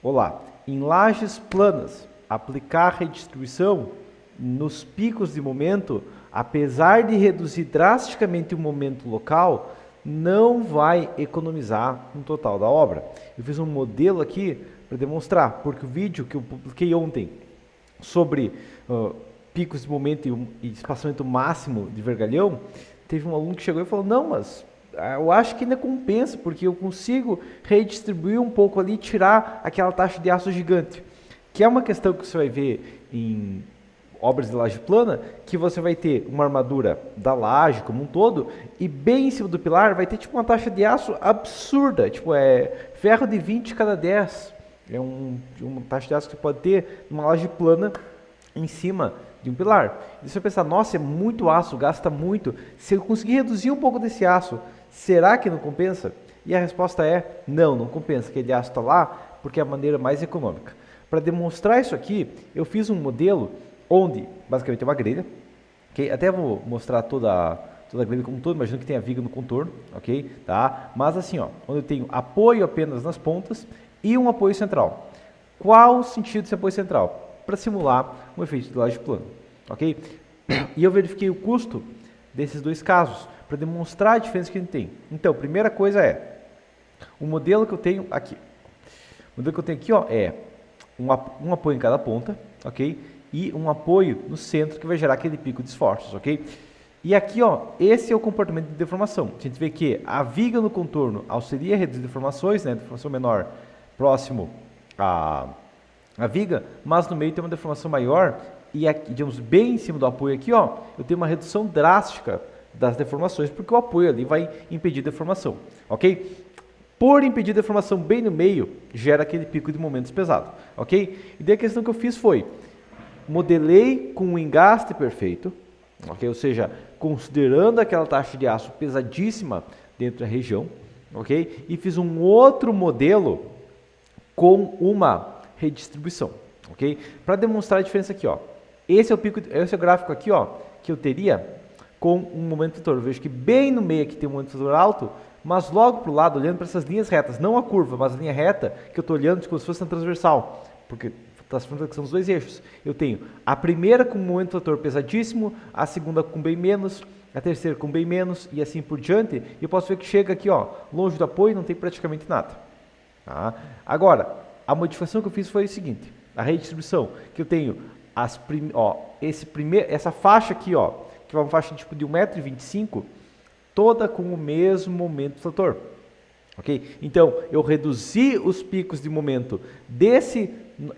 Olá, em lajes planas, aplicar redistribuição nos picos de momento, apesar de reduzir drasticamente o momento local, não vai economizar no total da obra. Eu fiz um modelo aqui para demonstrar, porque o vídeo que eu publiquei ontem sobre picos de momento e espaçamento máximo de vergalhão, teve um aluno que chegou e falou, não, mas eu acho que ainda compensa, porque eu consigo redistribuir um pouco ali e tirar aquela taxa de aço gigante. Que é uma questão que você vai ver em obras de laje plana, que você vai ter uma armadura da laje como um todo, e bem em cima do pilar vai ter tipo uma taxa de aço absurda, tipo ferro de 20 cada 10. É uma taxa de aço que você pode ter numa laje plana em cima de um pilar. E você vai pensar, nossa, é muito aço, gasta muito. Se eu conseguir reduzir um pouco desse aço, será que não compensa? E a resposta é, não compensa. Aquele aço está lá porque é a maneira mais econômica. Para demonstrar isso aqui, eu fiz um modelo onde, basicamente, é uma grelha. Okay? Até vou mostrar toda a grelha como um todo, imagino que tem a viga no contorno, ok? Tá? Mas assim, ó, onde eu tenho apoio apenas nas pontas e um apoio central. Qual o sentido desse apoio central? Para simular um efeito de laje plana, ok? E eu verifiquei o custo desses dois casos, para demonstrar a diferença que a gente tem. Então, primeira coisa é, o modelo que eu tenho aqui. O modelo que eu tenho aqui, ó, é um apoio em cada ponta, ok? E um apoio no centro que vai gerar aquele pico de esforços, ok? E aqui, ó, esse é o comportamento de deformação. A gente vê que a viga no contorno auxilia a reduzir deformações, né? Deformação menor próximo a viga, mas no meio tem uma deformação maior e aqui, digamos, bem em cima do apoio aqui, ó, eu tenho uma redução drástica das deformações, porque o apoio ali vai impedir deformação, ok? Por impedir deformação bem no meio, gera aquele pico de momentos pesado, ok? E daí a questão que eu fiz foi, modelei com um engaste perfeito, ok? Ou seja, considerando aquela taxa de aço pesadíssima dentro da região, ok? E fiz um outro modelo com uma redistribuição, ok? Para demonstrar a diferença aqui, ó. Esse é o gráfico aqui, ó, que eu teria com um momento vetor. Eu vejo que bem no meio aqui tem um momento vetor alto, mas logo para o lado, olhando para essas linhas retas, não a curva, mas a linha reta, que eu estou olhando como se fosse na transversal, porque está se falando que são os dois eixos. Eu tenho a primeira com um momento vetor pesadíssimo, a segunda com bem menos, a terceira com bem menos e assim por diante. E eu posso ver que chega aqui, ó, longe do apoio, não tem praticamente nada. Tá? Agora, a modificação que eu fiz foi o seguinte, a redistribuição, que eu tenho essa faixa aqui, ó, que é uma faixa tipo de 1,25 m, toda com o mesmo momento vetor. Ok? Então, eu reduzi os picos de momento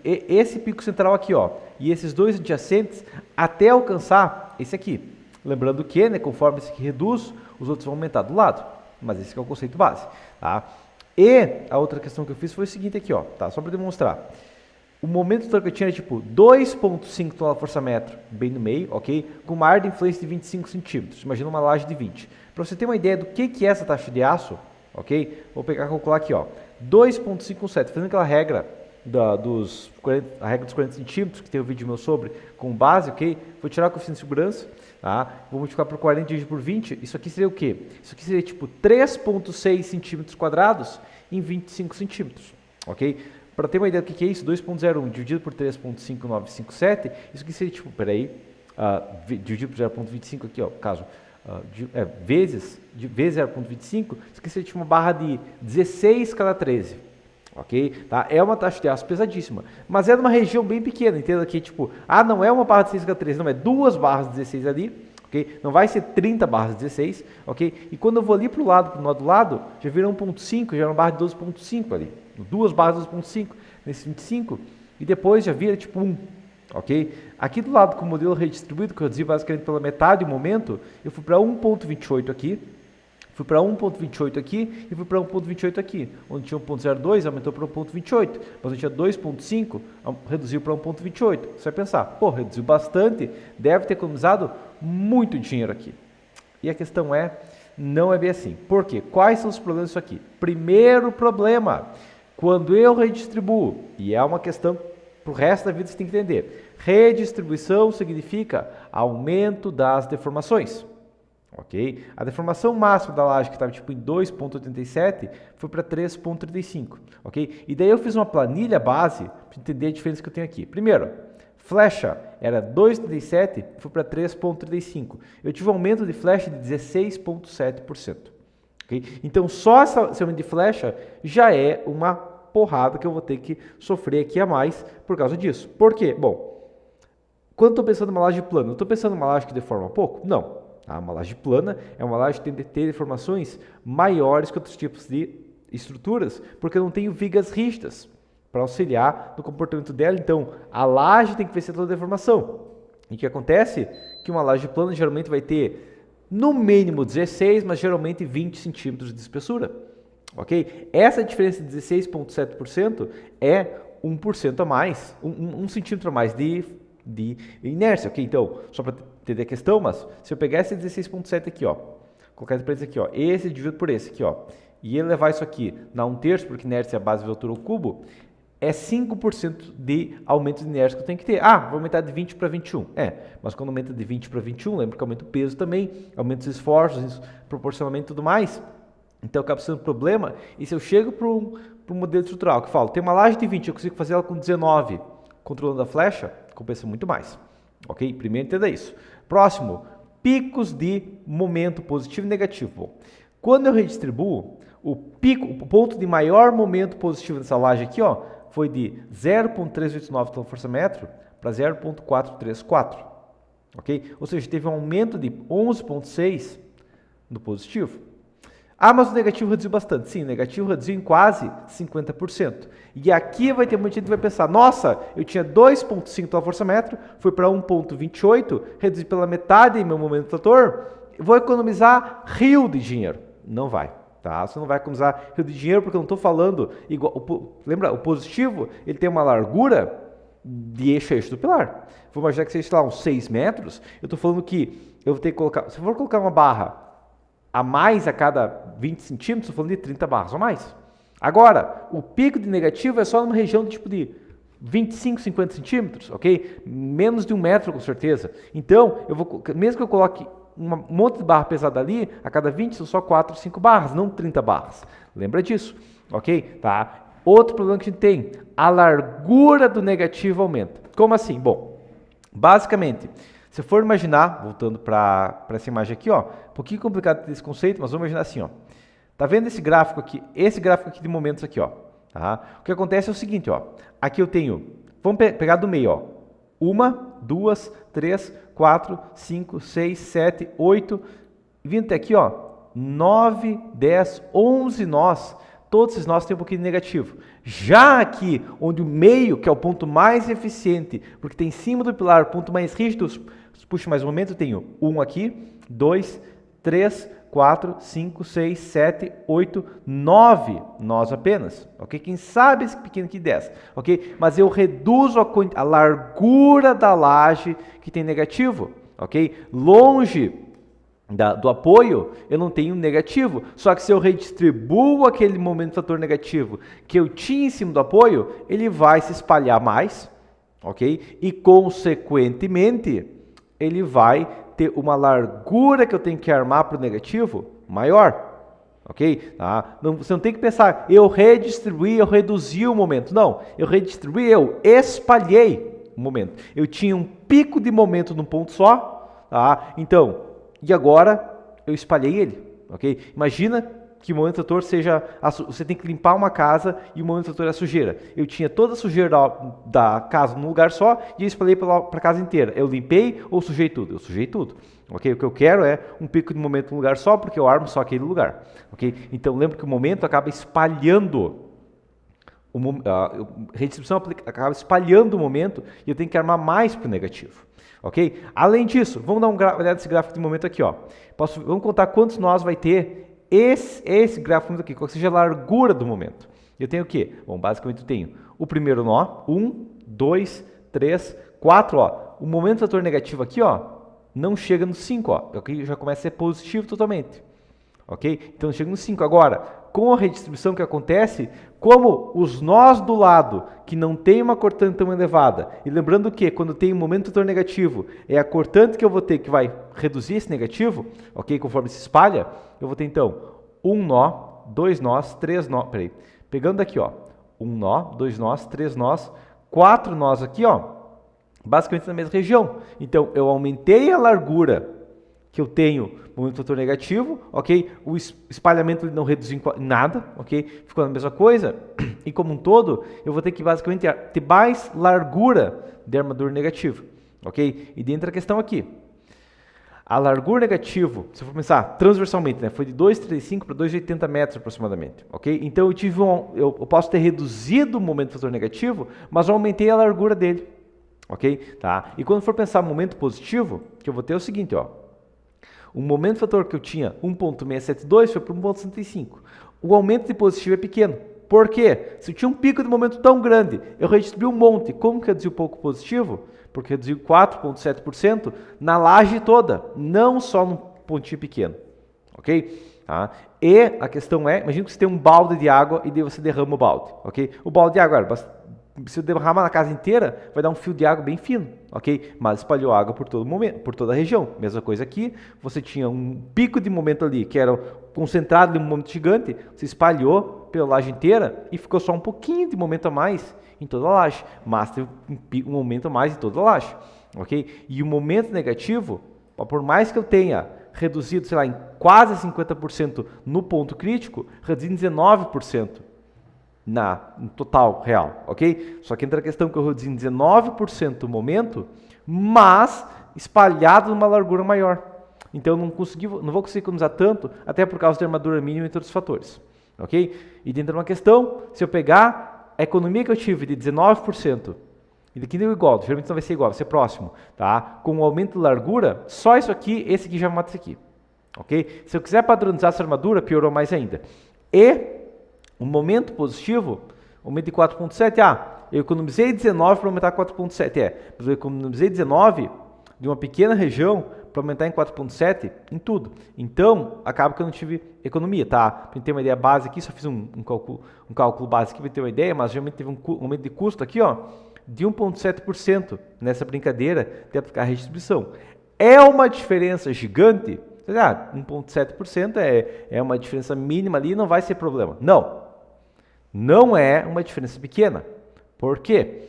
esse pico central aqui, ó, e esses dois adjacentes até alcançar esse aqui. Lembrando que, né, conforme esse aqui reduz, os outros vão aumentar do lado. Mas esse aqui é o conceito base. Tá? E a outra questão que eu fiz foi o seguinte aqui, ó, tá? Só para demonstrar. O momento que eu tinha era tipo 2,5 toneladas/força-metro, bem no meio, ok? Com uma área de influência de 25 centímetros. Imagina uma laje de 20. Para você ter uma ideia do que é essa taxa de aço, ok? Vou pegar e calcular aqui, ó. 2,517, fazendo aquela regra a regra dos 40 centímetros, que tem um vídeo meu sobre, com base, ok? Vou tirar o coeficiente de segurança, tá? Vou multiplicar por 40 dividido por 20. Isso aqui seria o quê? Isso aqui seria tipo 3,6 centímetros quadrados em 25 centímetros, ok? Para ter uma ideia do que é isso, 2,01 dividido por 3,5957, isso aqui seria tipo, dividido por 0,25 aqui, ó, caso, vezes 0,25, isso aqui seria tipo uma barra de 16 cada 13, ok? Tá? É uma taxa de aço pesadíssima, mas é numa região bem pequena, entenda que tipo, não é uma barra de 16 cada 13, não, é duas barras de 16 ali, ok? Não vai ser 30 barras de 16, ok? E quando eu vou ali para o lado, para o do lado, já vira 1,5, já é uma barra de 12,5 ali. Duas barras de 2,5 nesse 25 e depois já vira tipo 1, ok? Aqui do lado com o modelo redistribuído, que eu reduzi basicamente pela metade do momento, eu fui para 1,28 aqui, fui para 1,28 aqui e fui para 1,28 aqui, onde tinha 1,02 aumentou para 1,28, mas onde tinha 2,5 reduziu para 1,28. Você vai pensar, pô, reduziu bastante, deve ter economizado muito dinheiro aqui. E a questão é, não é bem assim. Por quê? Quais são os problemas disso aqui? Primeiro problema, quando eu redistribuo, e é uma questão para o resto da vida você tem que entender, redistribuição significa aumento das deformações, ok? A deformação máxima da laje, que estava tipo em 2,87, foi para 3,35, ok? E daí eu fiz uma planilha base para entender a diferença que eu tenho aqui. Primeiro, flecha era 2,37, foi para 3,35. Eu tive um aumento de flecha de 16,7%. Okay? Então, só esse aumento de flecha já é uma porrada que eu vou ter que sofrer aqui a mais por causa disso. Por quê? Bom, quando estou pensando em uma laje plana, eu estou pensando em uma laje que deforma pouco? Não. Tá? Uma laje plana é uma laje que tem que ter deformações maiores que outros tipos de estruturas, porque eu não tenho vigas rígidas para auxiliar no comportamento dela. Então, a laje tem que vencer toda a deformação. E o que acontece? Que uma laje plana geralmente vai ter no mínimo 16, mas geralmente 20 centímetros de espessura. Ok? Essa diferença de 16,7% é 1% a mais, 1 centímetro a mais de inércia. Ok? Então, só para entender a questão, mas se eu pegar esse 16,7 aqui, ó, colocar esse aqui, ó, esse dividido por esse aqui, ó, e ele levar isso aqui na 1/3, porque inércia é a base vezes altura ao cubo, é 5% de aumento de inércia que eu tenho que ter. Ah, vou aumentar de 20 para 21. Mas quando aumenta de 20 para 21, lembra que aumenta o peso também, aumenta os esforços, proporcionalmente e tudo mais. Então acaba sendo um problema. E se eu chego para um modelo estrutural que eu falo, tem uma laje de 20, eu consigo fazer ela com 19, controlando a flecha, compensa muito mais. Ok? Primeiro entenda isso. Próximo, picos de momento positivo e negativo. Bom, quando eu redistribuo, o ponto de maior momento positivo dessa laje aqui, ó, foi de 0,389 kgfm para 0,434, ok? Ou seja, teve um aumento de 11,6 no positivo. Ah, mas o negativo reduziu bastante. Sim, o negativo reduziu em quase 50%. E aqui vai ter muita gente que vai pensar, nossa, eu tinha 2,5 kgfm, foi para 1,28, reduzi pela metade meu momento fator, vou economizar rio de dinheiro. Não vai. Tá? Você não vai economizar rio de dinheiro porque eu não estou falando igual. Lembra, o positivo ele tem uma largura de eixo a eixo do pilar. Vou imaginar que seja lá uns 6 metros. Eu estou falando que eu vou ter que colocar. Se eu for colocar uma barra a mais a cada 20 centímetros, estou falando de 30 barras ou mais. Agora, o pico de negativo é só numa região de tipo de 25, 50 centímetros, ok? Menos de 1 metro com certeza. Então, mesmo que eu coloque um monte de barra pesada ali, a cada 20 são só 4, 5 barras, não 30 barras. Lembra disso, ok? Tá? Outro problema que a gente tem, a largura do negativo aumenta. Como assim? Bom, basicamente, se for imaginar, voltando para essa imagem aqui, ó, um pouquinho complicado esse conceito, mas vamos imaginar assim, ó. Tá vendo esse gráfico aqui? Esse gráfico aqui de momentos aqui, ó. Tá? O que acontece é o seguinte, ó. Aqui eu tenho, vamos pegar do meio, ó. 1, 2, 3, 4, 5, 6, 7, 8, vindo até aqui, ó, 9, 10, 11 nós. Todos esses nós têm um pouquinho de negativo. Já aqui, onde o meio, que é o ponto mais eficiente, porque tem em cima do pilar o ponto mais rígido, puxa mais um momento, eu tenho 1 aqui, 2, 3, 4, 5, 6, 7, 8, 9 nós apenas, ok? Quem sabe esse pequeno aqui 10, ok? Mas eu reduzo a largura da laje que tem negativo, ok? Longe do apoio, eu não tenho negativo, só que se eu redistribuo aquele momento fator negativo que eu tinha em cima do apoio, ele vai se espalhar mais, ok? E consequentemente, ele vai ter uma largura que eu tenho que armar para o negativo maior, ok? Tá? Não, você não tem que pensar, eu redistribuí, eu reduzi o momento. Não, eu redistribuí, eu espalhei o momento. Eu tinha um pico de momento num ponto só, tá? Então, e agora eu espalhei ele, ok? Imagina que o momento fator seja, você tem que limpar uma casa e o momento fator é a sujeira. Eu tinha toda a sujeira da casa num lugar só e eu espalhei para a casa inteira. Eu limpei ou sujei tudo? Eu sujei tudo. Okay? O que eu quero é um pico de momento num lugar só, porque eu armo só aquele lugar. Okay? Então lembra que o momento acaba espalhando, a redistribuição acaba espalhando o momento e eu tenho que armar mais para o negativo. Okay? Além disso, vamos dar uma olhada nesse gráfico de momento aqui. Ó. Vamos contar quantos nós vai ter esse gráfico aqui, qual seja a largura do momento. Eu tenho o quê? Bom, basicamente eu tenho o primeiro nó, 1, 2, 3, 4, ó. O momento fator negativo aqui, ó, não chega no 5, ó. Aqui já começa a ser positivo totalmente. Ok? Então chega no 5. Agora, com a redistribuição que acontece, como os nós do lado, que não tem uma cortante tão elevada, e lembrando que quando tem um momento vetor negativo, é a cortante que eu vou ter que vai reduzir esse negativo, ok? Conforme se espalha, eu vou ter então um nó, dois nós, três nós, peraí, pegando daqui, ó, um nó, dois nós, três nós, quatro nós aqui, ó, basicamente na mesma região. Então, eu aumentei a largura que eu tenho no momento vetor negativo, ok? O espalhamento não reduziu em nada, ok? Ficou na mesma coisa. E como um todo, eu vou ter que basicamente ter mais largura de armadura negativa, ok? E dentro da questão aqui, a largura negativo, se eu for pensar transversalmente, né, foi de 2,35 para 2,80 metros aproximadamente, ok? Então eu posso ter reduzido o momento vetor negativo, mas eu aumentei a largura dele, ok? Tá? E quando for pensar no momento positivo, que eu vou ter é o seguinte, ó. O momento fator que eu tinha 1.672 foi para 1.65. O aumento de positivo é pequeno. Por quê? Se eu tinha um pico de momento tão grande, eu redistribuí um monte. Como que reduziu pouco positivo? Porque reduziu 4,7% na laje toda, não só num pontinho pequeno. Ok? Tá? E a questão é, imagina que você tem um balde de água e daí você derrama o balde. Ok? O balde de água, se eu derramar na casa inteira, vai dar um fio de água bem fino, ok? Mas espalhou água por todo momento, por toda a região. Mesma coisa aqui, você tinha um pico de momento ali, que era concentrado em um momento gigante, você espalhou pela laje inteira e ficou só um pouquinho de momento a mais em toda a laje, mas teve um momento a mais em toda a laje, ok? E o momento negativo, por mais que eu tenha reduzido, sei lá, em quase 50% no ponto crítico, reduzi em 19%. No total real, ok? Só que entra a questão que eu reduzi em 19% o momento, mas espalhado numa largura maior. Então eu não vou conseguir economizar tanto, até por causa da armadura mínima e outros fatores, ok? E dentro de uma questão, se eu pegar a economia que eu tive de 19%, e daqui deu igual, geralmente não vai ser igual, vai ser próximo, tá? Com o aumento de largura, só isso aqui, esse aqui já mata esse aqui, ok? Se eu quiser padronizar essa armadura, piorou mais ainda. E um momento positivo, aumento de 4,7, eu economizei 19 para aumentar 4,7, mas eu economizei 19 de uma pequena região para aumentar em 4,7 em tudo. Então, acaba que eu não tive economia, tá? Para ter uma ideia base aqui, só fiz um cálculo base aqui para ter uma ideia, mas realmente teve um aumento de custo aqui, ó, de 1,7% nessa brincadeira de aplicar a redistribuição. É uma diferença gigante? 1,7% é uma diferença mínima ali, não vai ser problema. Não é uma diferença pequena. Por quê?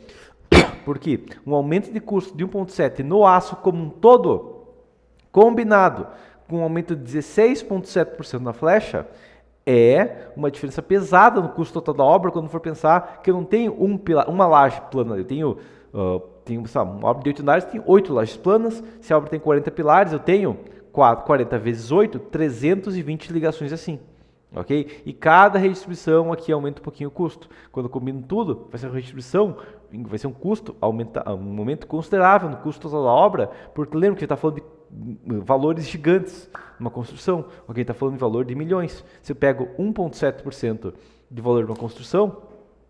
Porque um aumento de custo de 1,7 no aço como um todo, combinado com um aumento de 16,7% na flecha, é uma diferença pesada no custo total da obra, quando for pensar que eu não tenho uma laje plana, eu tenho uma obra de 8 andares, tem 8 lajes planas. Se a obra tem 40 pilares, eu tenho 40 vezes 8, 320 ligações assim. Ok? E cada redistribuição aqui aumenta um pouquinho o custo. Quando eu combino tudo, vai ser uma redistribuição, vai ser um custo, um aumento considerável no custo total da obra, porque lembra que a gente está falando de valores gigantes numa construção, ok? Está falando de valor de milhões. Se eu pego 1,7% de valor de uma construção,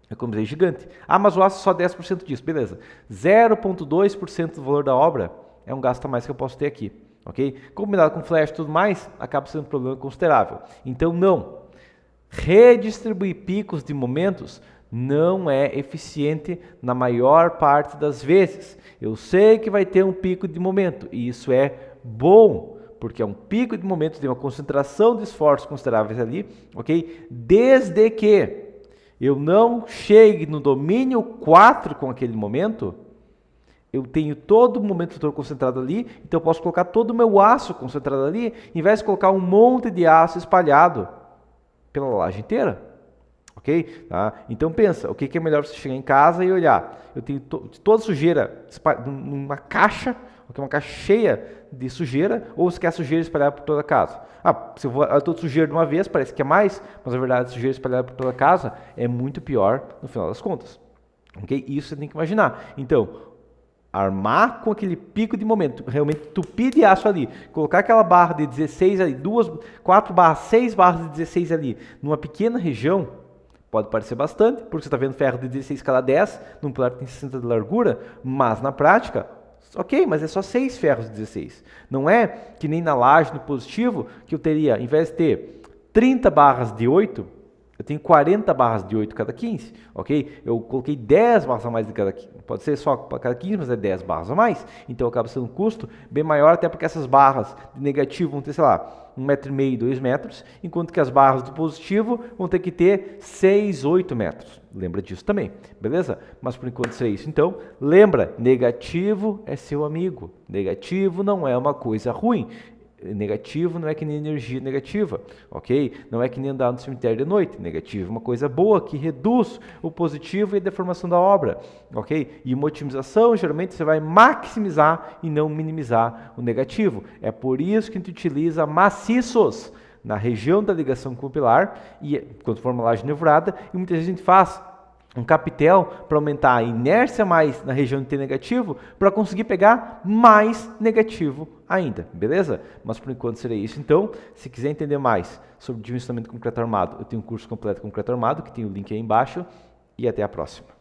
é como dizer gigante. Mas o aço só 10% disso, beleza. 0,2% do valor da obra é um gasto a mais que eu posso ter aqui. Ok? Combinado com flash e tudo mais, acaba sendo um problema considerável. Então, não. Redistribuir picos de momentos não é eficiente na maior parte das vezes. Eu sei que vai ter um pico de momento, e isso é bom, porque é um pico de momento, tem uma concentração de esforços consideráveis ali, ok? Desde que eu não chegue no domínio 4 com aquele momento, eu tenho todo o momento vetor concentrado ali, então eu posso colocar todo o meu aço concentrado ali, em vez de colocar um monte de aço espalhado pela laje inteira. Ok? Tá? Então pensa, o que é melhor você chegar em casa e olhar? Eu tenho toda sujeira numa caixa, okay? Uma caixa cheia de sujeira, ou você quer a sujeira espalhada por toda a casa? Se eu vou toda sujeira de uma vez, parece que é mais, mas na verdade a sujeira espalhada por toda a casa é muito pior no final das contas. Ok? Isso você tem que imaginar. Então, armar com aquele pico de momento, realmente entupir de aço ali, colocar aquela barra de 16 ali, 4 barras, 6 barras de 16 ali, numa pequena região, pode parecer bastante, porque você está vendo ferro de 16 cada 10, num pilar que tem 60 de largura, mas na prática, ok, mas é só 6 ferros de 16. Não é que nem na laje, no positivo, que eu teria, em vez de ter 30 barras de 8, Eu tenho 40 barras de 8 cada 15, ok? Eu coloquei 10 barras a mais de cada 15. Pode ser só para cada 15, mas é 10 barras a mais. Então acaba sendo um custo bem maior, até porque essas barras de negativo vão ter, sei lá, 1,5 m, 2 metros, enquanto que as barras do positivo vão ter que ter 6, 8 metros. Lembra disso também, beleza? Mas por enquanto isso é isso. Então, lembra, negativo é seu amigo. Negativo não é uma coisa ruim. Negativo não é que nem energia negativa, ok? Não é que nem andar no cemitério de noite. Negativo é uma coisa boa que reduz o positivo e a deformação da obra, ok? E uma otimização, geralmente você vai maximizar e não minimizar o negativo. É por isso que a gente utiliza maciços na região da ligação com o pilar, e quando for uma laje nevrada, e muitas vezes a gente faz um capitel para aumentar a inércia mais na região de T negativo, para conseguir pegar mais negativo ainda, beleza? Mas por enquanto seria isso. Então, se quiser entender mais sobre dimensionamento de concreto armado, eu tenho um curso completo de concreto armado, que tem o link aí embaixo, e até a próxima.